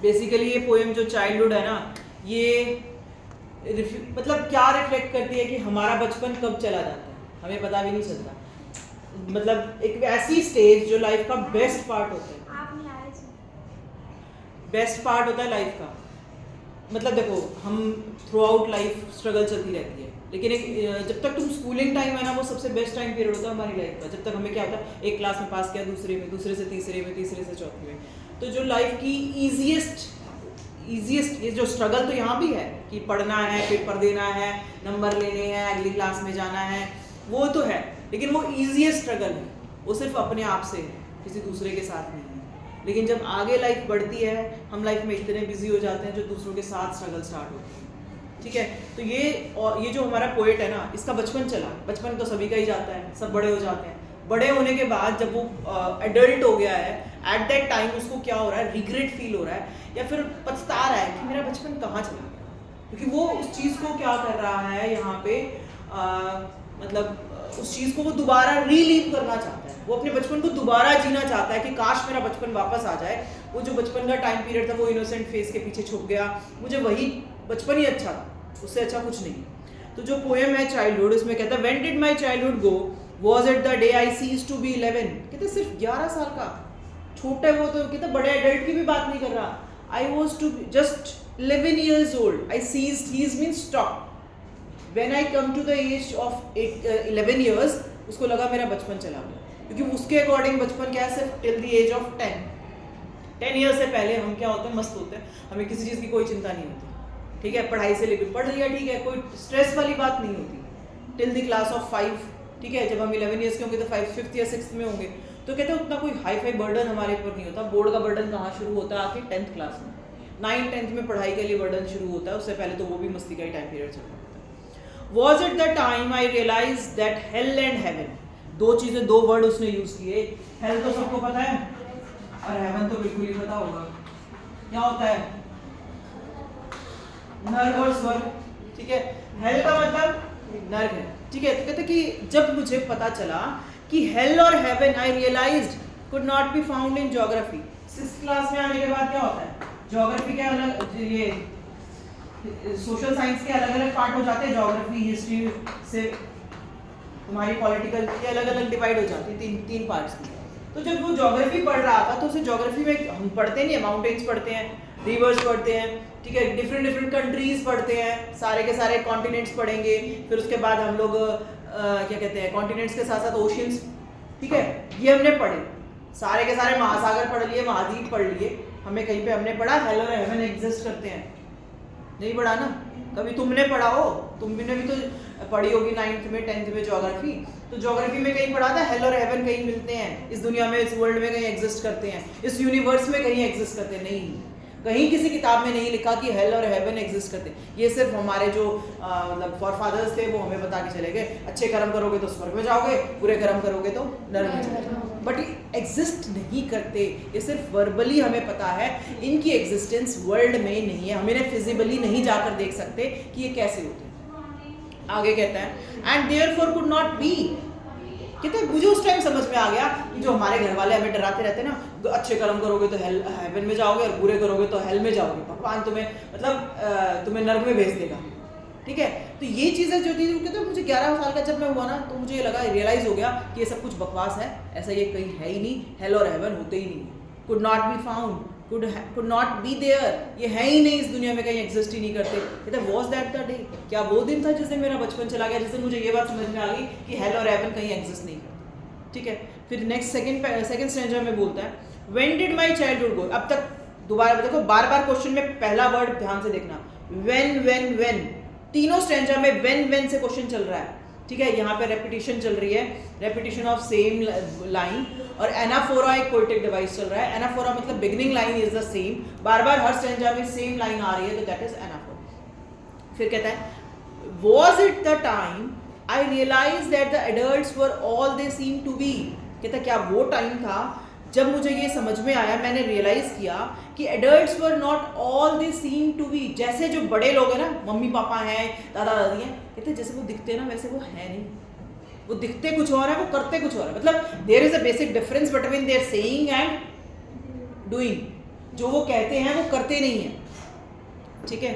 Basically ये poem जो childhood है ना, ये मतलब क्या रिफ्लेक्ट करती है कि हमारा बचपन कब चला जाता है हमें पता भी नहीं चलता। मतलब एक ऐसी स्टेज जो लाइफ का बेस्ट पार्ट होता है, बेस्ट पार्ट होता है लाइफ का। मतलब देखो, हम थ्रू आउट लाइफ स्ट्रगल चलती रहती है, लेकिन एक जब तक तुम स्कूलिंग टाइम है ना, वो सबसे बेस्ट टाइम पीरियड होता है हमारी लाइफ का। जब तक हमें क्या होता है, एक क्लास में पास किया, दूसरे में, दूसरे से तीसरे में, तीसरे से चौथे में। तो जो लाइफ की ईजीएस्ट ये जो स्ट्रगल तो यहाँ भी है कि पढ़ना है, पेपर देना है, नंबर लेने हैं, अगली क्लास में जाना है, वो तो है, लेकिन वो ईजीएस्ट स्ट्रगल है, वो सिर्फ अपने आप से है, किसी दूसरे के साथ नहीं है। लेकिन जब आगे लाइफ बढ़ती है, हम लाइफ में इतने बिजी हो जाते हैं जो दूसरों के साथ स्ट्रगल स्टार्ट होती है। ठीक है, तो ये जो हमारा पोएट है ना, इसका बचपन चला, बचपन तो सभी का ही जाता है, सब बड़े हो जाते हैं। बड़े होने के बाद जब वो एडल्ट हो गया है, एट दैट टाइम उसको क्या हो रहा है, रिग्रेट फील हो रहा है, या फिर पछता रहा है कि मेरा बचपन कहाँ चला गया, क्योंकि वो उस चीज़ को क्या कर रहा है यहाँ पे, मतलब उस चीज़ को वो दोबारा रीलीव करना चाहता है। वो अपने बचपन को दोबारा जीना चाहता है कि काश मेरा बचपन वापस आ जाए, वो जो बचपन का टाइम पीरियड था, वो इनोसेंट फेस के पीछे छुप गया, मुझे वही बचपन ही अच्छा था, उससे अच्छा कुछ नहीं। तो जो पोएम है चाइल्डहुड, उसमें कहता है, when did my childhood go, was it the day I cease to be 11। कहते सिर्फ 11 साल का छोटा है वो, तो कहते बड़े एडल्ट की भी बात नहीं कर रहा। I was to just 11 years old, I ceased means stop. When I come to the age of 11 years, उसको लगा मेरा बचपन चला गया, क्योंकि उसके अकॉर्डिंग बचपन क्या है, सिर्फ till the age of 10 years से पहले हम क्या होते हैं, मस्त होते हैं, हमें किसी चीज़ की कोई चिंता नहीं होती। ठीक है, पढ़ाई से लेकर पढ़ लिया, ठीक है, कोई स्ट्रेस वाली बात नहीं होती, टिल द क्लास ऑफ 5। ठीक है, जब हम 11 years के होंगे तो 5th या 6th में होंगे, तो कहते हैं उतना कोई हाई फाई बर्डन हमारे ऊपर नहीं होता। बोर्ड का बर्डन कहाँ शुरू होता है, आके 10th क्लास में, 9th 10th में पढ़ाई के लिए बर्डन शुरू होता है, उससे पहले तो वो भी मस्ती का ही टाइम पीरियड चल रहा होता है। Was it the time I realise that hell and heaven, दो चीज़ें, दो वर्ड उसने यूज किए। हेल तो सबको पता है, और हेवन तो बिल्कुल ही पता होगा, क्या होता है, नर्क और स्वर्ग। ठीक है, हेल का मतलब नर्क है। ठीक है, तो कहते कि जब मुझे पता चला कि हेल और heaven, I realised could not be found in geography. 6th class में आने के बाद क्या होता है, ज्योग्राफी के अलग, ये सोशल साइंस के अलग अलग पार्ट हो जाते हैं, ज्योग्राफी हिस्ट्री से तुम्हारी पॉलिटिकल के अलग अलग डिवाइड हो जाती है, तीन पार्ट्स में। तो जब वो ज्योग्राफी पढ़ रहा था, तो उसे ज्योग्राफी में हम पढ़ते नहीं है, माउंटेन्स पढ़ते हैं, रिवर्स पढ़ते हैं, ठीक है, डिफरेंट कंट्रीज पढ़ते हैं, सारे के सारे कॉन्टिनेंट्स पढ़ेंगे, फिर उसके बाद हम लोग क्या कहते हैं, कॉन्टिनेंट्स के साथ साथ ओशियंस, ठीक है, ये हमने पढ़े, सारे के सारे महासागर पढ़ लिए, महाद्वीप पढ़ लिए। हमें कहीं पे हमने पढ़ा हेल और हेवन एग्जिस्ट करते हैं, नहीं पढ़ा ना, कभी तुमने पढ़ा हो, तुमने भी तो पढ़ी होगी 9th में 10th में ज्योग्राफी, तो ज्योग्राफी में कहीं पढ़ा था हेल और हेवन कहीं मिलते हैं, इस दुनिया में, इस वर्ल्ड में कहीं एग्जिस्ट करते हैं, इस यूनिवर्स में कहीं एग्जिस्ट करते हैं, नहीं, कहीं किसी किताब में नहीं लिखा कि हेल और हेवन एग्जिस्ट करते हैं। ये सिर्फ हमारे जो मतलब फॉरफादर्स थे वो हमें बता के चले गए, अच्छे कर्म करोगे तो स्वर्ग में जाओगे, बुरे कर्म करोगे तो नरक में जाओगे, बट ये एग्जिस्ट नहीं करते, ये सिर्फ वर्बली हमें पता है, इनकी एग्जिस्टेंस वर्ल्ड में नहीं है, हम इन्हें फिजिबली नहीं जाकर देख सकते कि ये कैसे होते हैं। आगे कहता है, and therefore could not B, कहते हैं मुझे उस टाइम समझ में आ गया कि जो हमारे घर वाले हमें डराते रहते हैं ना, तो अच्छे कर्म करोगे तो हेवन में जाओगे और बुरे करोगे तो हेल में जाओगे, भगवान तुम्हें मतलब तुम्हें नर्क में भेज देगा। ठीक है, तो ये चीज़ें जो थी, कहते हैं मुझे 11 साल का जब मैं हुआ ना, तो मुझे ये लगा, रियलाइज हो गया कि ये सब कुछ बकवास है, ऐसा ये कहीं है ही नहीं, हेल और हेवन होते ही नहीं, could not be found, could not be there, ये है ही नहीं, इस दुनिया में कहीं एग्जिस्ट ही नहीं करते। कहते वॉज दैट द डे, क्या वो दिन था जिस दिन मेरा बचपन चला गया, जिससे मुझे ये बात समझ में आ गई कि हेल और हेवन कहीं एग्जिस्ट नहीं करते। ठीक है, फिर नेक्स्ट सेकंड स्टैंजा में बोलता है, व्हेन डिड माय चाइल्डहुड गो। अब तक दोबारा देखो, बार बार क्वेश्चन में पहला वर्ड ध्यान से देखना, व्हेन, तीनों स्टैंजा में व्हेन से क्वेश्चन चल रहा है। ठीक है, यहाँ पे रेपिटेशन चल रही है, रेपिटेशन ऑफ सेम लाइन, और एनाफोरा एक पोएटिक डिवाइस चल रहा है। एनाफोरा मतलब beginning line is the same, bar bar her stanza में सेम लाइन आ रही है, तो दैट इज एनाफोरा। फिर कहता है, was it the time I realized that the adults were all they seem to be। कहता क्या वो टाइम था जब मुझे ये समझ में आया, मैंने रियलाइज किया कि adults were not all they seem to be. जैसे जो बड़े लोग हैं ना, मम्मी पापा हैं, दादा दादी हैं, कहते जैसे वो दिखते हैं ना, वैसे वो है नहीं, वो दिखते कुछ और है, वो करते कुछ और है। मतलब there is a basic difference between their saying and doing. जो वो कहते हैं वो करते नहीं हैं, ठीक है।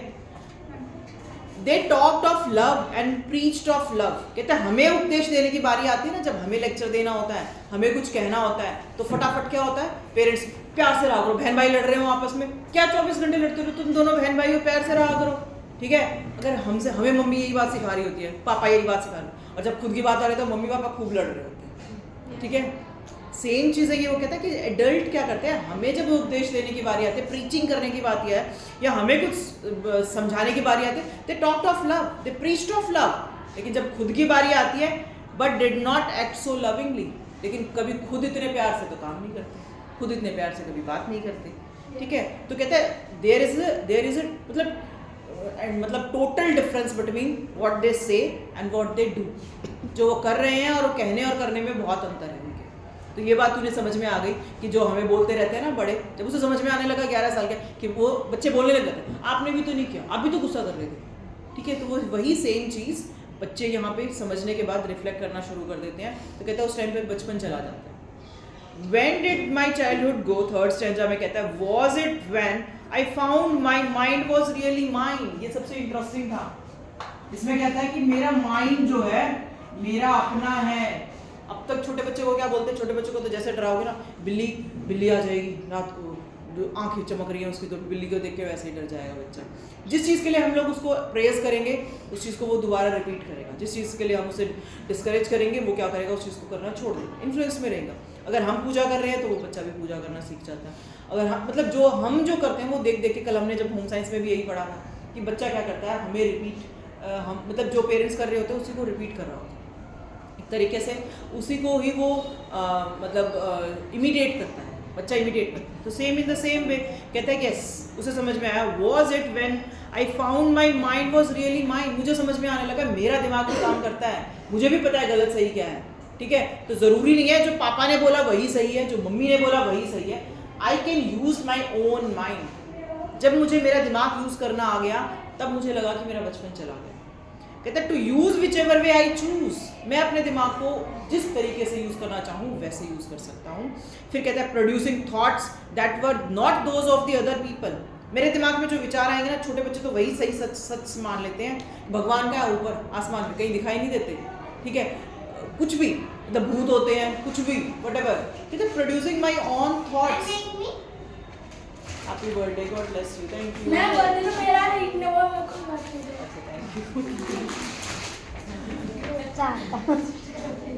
They talked of love and preached of love. कहते हैं हमें उपदेश देने की बारी आती है ना, जब हमें लेक्चर देना होता है, हमें कुछ कहना होता है, तो फटाफट क्या होता है, पेरेंट्स प्यार से रहा करो, बहन भाई लड़ रहे हो आपस में, क्या 24 घंटे लड़ते हो तुम दोनों बहन भाई हो, प्यार से रहा करो, ठीक है। अगर हमें मम्मी यही बात सिखा रही होती है, पापा यही बात सिखा रहे हैं, और जब खुद की बात आ रही है तो मम्मी पापा खूब लड़ रहे होते हैं, ठीक है। सेम चीज़ है ये, वो कहता है कि एडल्ट क्या करते हैं, हमें जब उपदेश देने की बारी आती है, प्रीचिंग करने की बात है, या हमें कुछ समझाने की बारी आती है, they talked of love, they preached of love, लेकिन जब खुद की बारी आती है, but did not act so lovingly, लेकिन कभी खुद इतने प्यार से तो काम नहीं करते, खुद इतने प्यार से कभी बात नहीं करते, ठीक है। तो कहते हैं देयर इज मतलब total difference between what they से एंड व्हाट दे डू। जो वो कर रहे हैं और कहने और करने में बहुत अंतर है उनके। तो ये बात तुझे समझ में आ गई कि जो हमें बोलते रहते हैं ना बड़े, जब उसे समझ में आने लगा 11 साल के कि वो बच्चे बोलने लग जाते हैं, आपने भी तो नहीं किया, आप भी तो गुस्सा कर रहे थे, ठीक है। तो वो वही सेम चीज़ बच्चे यहाँ पे समझने के बाद रिफ्लेक्ट करना शुरू कर देते हैं। तो कहता है उस टाइम पे बचपन चला जाता है। When did my childhood go? Third stanza में कहता है was it when I found my mind was really mine। ये सबसे इंटरेस्टिंग था। इसमें कहता है कि मेरा माइंड जो है मेरा अपना है। अब तक छोटे बच्चे को क्या बोलते हैं, छोटे बच्चे को तो जैसे डराओगे ना, बिल्ली आ जाएगी रात को, जो आंखें चमक रही हैं उसकी, तो बिल्ली को देख के वैसे ही डर जाएगा बच्चा। जिस चीज़ के लिए हम लोग उसको प्रेज करेंगे उस चीज़ को वो दोबारा रिपीट करेगा। जिस चीज़ के लिए हम उसे डिस्करेज करेंगे वो क्या करेगा, उस चीज़ को करना छोड़ देगा, इन्फ्लुएंस में रहेगा। अगर हम पूजा कर रहे हैं तो वो बच्चा भी पूजा करना सीख जाता है। अगर हम मतलब जो हम जो करते हैं वो देख देख के, कल हमने जब होम साइंस में भी यही पढ़ा था कि बच्चा क्या करता है, हमें रिपीट हम मतलब जो पेरेंट्स कर रहे होते हैं उसी को रिपीट कर रहा होता है एक तरीके से, उसी को ही वो इमिटेट करता है, बच्चा इमिटेट करता है। तो same in the same way कहता है कि यस, उसे समझ में आया was it when I found my mind was really mind. मुझे समझ में आने लगा मेरा दिमाग भी काम करता है, मुझे भी पता है गलत सही क्या है, ठीक है। तो ज़रूरी नहीं है जो पापा ने बोला वही सही है, जो मम्मी ने बोला वही सही है। I can use my own mind. जब मुझे मेरा दिमाग यूज़ करना आ गया तब मुझे लगा कि मेरा बचपन चला गया। कहता है to use whichever way I choose, मैं अपने दिमाग को जिस तरीके से यूज़ करना चाहूँ वैसे यूज़ कर सकता हूँ। फिर कहता है producing thoughts that were not those of the other people. मेरे दिमाग में जो विचार आएंगे ना, छोटे बच्चे तो वही सही सच मान लेते हैं। भगवान का ऊपर आसमान में कहीं दिखाई नहीं देते, ठीक है, कुछ भी, मतलब भूत होते हैं, कुछ भी, व्हाटएवर। कहते हैं producing my own thoughts. Happy birthday, God bless you, thank you. मैं बर्थडे तो मेरा है, इतने वो मेरे को बर्थडे दे।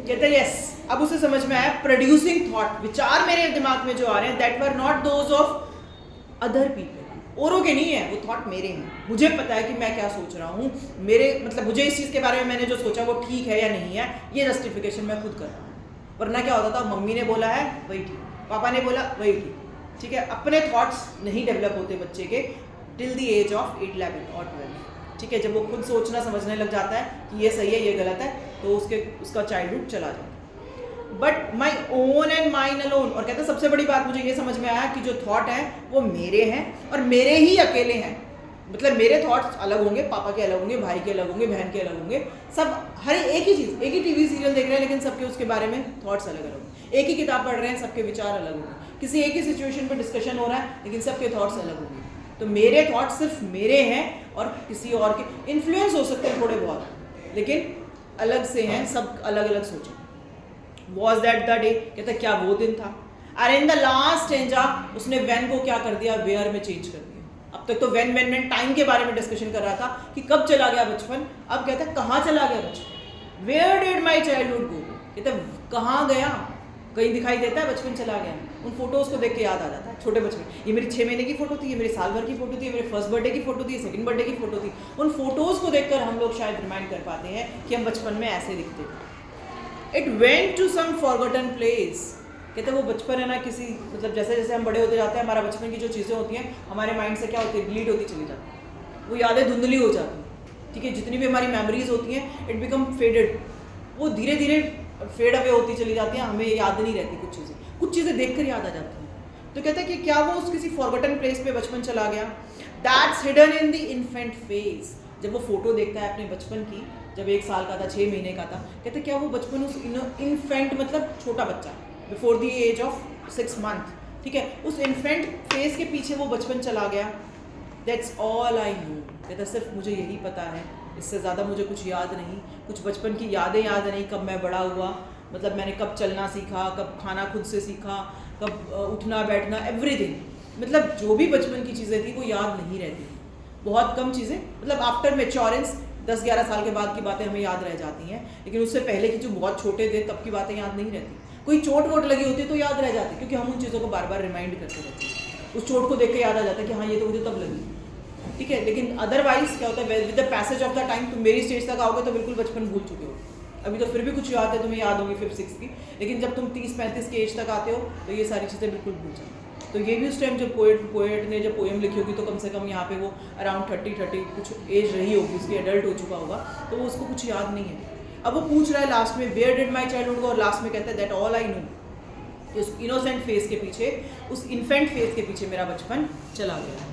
कहते हैं यस, अब उसे समझ में आया प्रोड्यूसिंग थॉट, विचार मेरे दिमाग में जो आ रहे हैं that were not those of other people, औरों के नहीं है, वो थॉट मेरे हैं। मुझे पता है कि मैं क्या सोच रहा हूँ, मेरे मतलब मुझे इस चीज़ के बारे में मैंने जो सोचा वो ठीक है या नहीं है, ये जस्टिफिकेशन मैं खुद कर रहा हूँ। वरना क्या होता था, मम्मी ने बोला है वही ठीक, पापा ने बोला वही ठीक, ठीक है। अपने थॉट्स नहीं डेवलप होते बच्चे के टिल द एज ऑफ 8, 11 और 12, ठीक है। जब वो खुद सोचना समझने लग जाता है कि ये सही है ये गलत है, तो उसका चाइल्डहुड चला जाता है। But my own and mine alone. और कहते हैं सबसे बड़ी बात मुझे ये समझ में आया कि जो थॉट है वो मेरे हैं और मेरे ही अकेले हैं। मतलब मेरे थॉट्स अलग होंगे, पापा के अलग होंगे, भाई के अलग होंगे, बहन के अलग होंगे, सब हर एक ही चीज़, एक ही टीवी सीरियल देख रहे हैं लेकिन सबके उसके बारे में थॉट्स अलग अलग होंगे। एक ही किताब पढ़ रहे हैं, सबके विचार अलग होंगे। किसी एक ही सिचुएशन पर डिस्कशन हो रहा है लेकिन सबके थॉट्स अलग होंगे। तो मेरे थॉट्स सिर्फ मेरे हैं और किसी और के इन्फ्लुएंस हो सकते हैं थोड़े बहुत, लेकिन अलग से हैं, सब अलग अलग सोचें। Was that the day? कहता क्या वो दिन था। और इन द लास्ट स्टेंजा उसने when को क्या कर दिया, where में चेंज कर दिया। अब तक तो when टाइम के बारे में डिस्कशन कर रहा था कि कब चला गया बचपन, अब कहता है कहाँ चला गया बचपन। Where did my childhood go? कहता कहाँ गया, कहीं दिखाई देता है बचपन चला गया। उन फोटोज़ को देख के याद आ जाता है छोटे बचपन, ये मेरी 6 महीने की फ़ोटो थी, ये मेरे साल भर की फ़ोटो थी, ये मेरे फर्स्ट बर्थडे की फ़ोटो थी, सेकंड बर्थडे की फ़ोटो थी। उन फोटोज़ को देखकर हम लोग शायद रिमाइंड कर पाते हैं कि हम बचपन में ऐसे दिखते थे। It went to some forgotten place। कहते हैं वो बचपन है ना, किसी मतलब जैसे जैसे हम बड़े होते जाते हैं हमारा बचपन की जो चीज़ें होती हैं हमारे माइंड से क्या होती है, डिलीट होती चली जाती है, वो यादें धुंधली हो जाती हैं, ठीक है। जितनी भी हमारी मेमोरीज होती हैं इट बिकम फेडेड, वो धीरे धीरे फेड अवे होती चली जाती हैं, हमें याद नहीं रहती कुछ चीज़ें देख कर याद आ जाती हैं। तो कहता है कि क्या वो उस किसी फॉरगॉटन प्लेस पे बचपन चला गया। That's hidden in the infant phase. जब वो फोटो देखता है अपने बचपन की, जब 1 साल का था, 6 महीने का था, कहते क्या वो बचपन उस इन्फेंट मतलब छोटा बच्चा before the age of 6 month ठीक है, उस इन्फेंट फेज के पीछे वो बचपन चला गया। दैट्स ऑल आई नो, कहता सिर्फ मुझे यही पता है, इससे ज़्यादा मुझे कुछ याद नहीं, कुछ बचपन की यादें याद नहीं, कब मैं बड़ा हुआ, मतलब मैंने कब चलना सीखा, कब खाना खुद से सीखा, कब उठना बैठना, एवरीथिंग, मतलब जो भी बचपन की चीज़ें थी वो याद नहीं रहती। बहुत कम चीज़ें, मतलब आफ्टर मेच्योरेंस 10-11 साल के बाद की बातें हमें याद रह जाती हैं, लेकिन उससे पहले की जो बहुत छोटे थे तब की बातें याद नहीं रहती। कोई चोट वोट लगी होती है तो याद रह जाती, क्योंकि हम उन चीज़ों को बार बार रिमाइंड करते रहते हैं। उस चोट को देख के याद आ जाता है कि हाँ ये तो मुझे तब लगी, ठीक है। लेकिन अदरवाइज क्या होता है, with the passage of the time तुम मेरी स्टेज तक आओगे तो बिल्कुल बचपन भूल चुके हो। अभी तो फिर भी कुछ याद है, तुम्हें याद होगी 5th-6th की, लेकिन जब तुम 30-35 की एज तक आते हो तो ये सारी चीज़ें बिल्कुल भूल जाओ। तो ये भी उस टाइम जब पोएट ने जब पोएम लिखी होगी तो कम से कम यहाँ पे वो अराउंड 30 कुछ एज रही होगी उसकी, एडल्ट हो चुका होगा, तो वो उसको कुछ याद नहीं है। अब वो पूछ रहा है लास्ट में where did my childhood go, और लास्ट में कहता है दैट ऑल आई नो, उस इनोसेंट फेस के पीछे, उस इन्फेंट फेस के पीछे मेरा बचपन चला गया है।